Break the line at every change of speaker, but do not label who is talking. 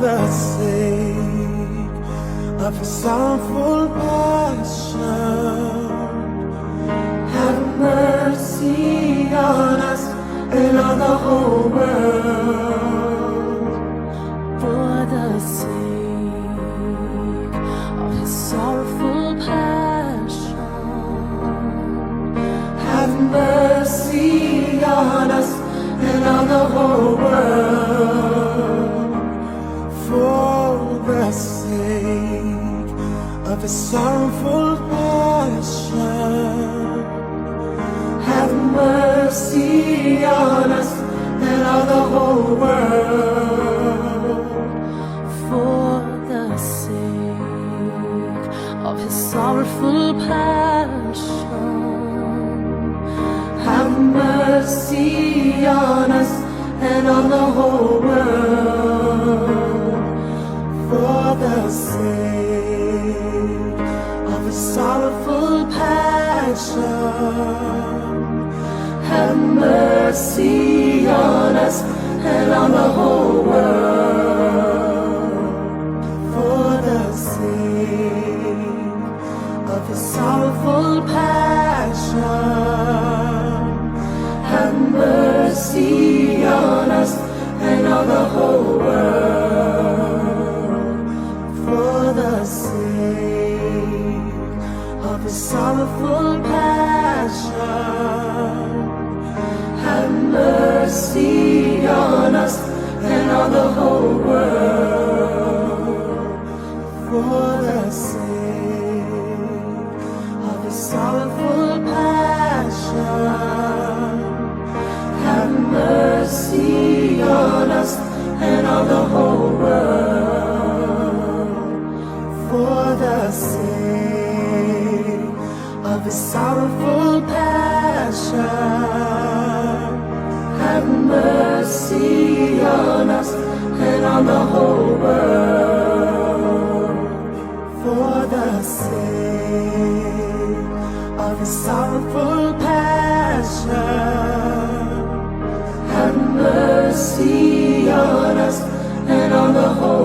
the sake of His sorrowful passion. Have mercy on us and on the whole world.
For the sake of His sorrowful passion.
Have mercy on us and on the whole world. For the sake of His sorrowful passion. Have mercy on us and on the whole world.
For the sake of His sorrowful passion.
Have mercy on us and on the whole world. For the sake of His sorrowful passion. Have mercy on us and on the whole world. For the sake of His sorrowful passion. Have mercy on us and on the whole world. For the sake of His sorrowful passion. Have mercy on us and on the whole world. For the sake of His sorrowful passion. Have mercy on us and on the whole world. For the sake of His sorrowful passion. Have mercy on us and on the whole world. For the sake of His sorrowful passion. Have mercy on us and on the whole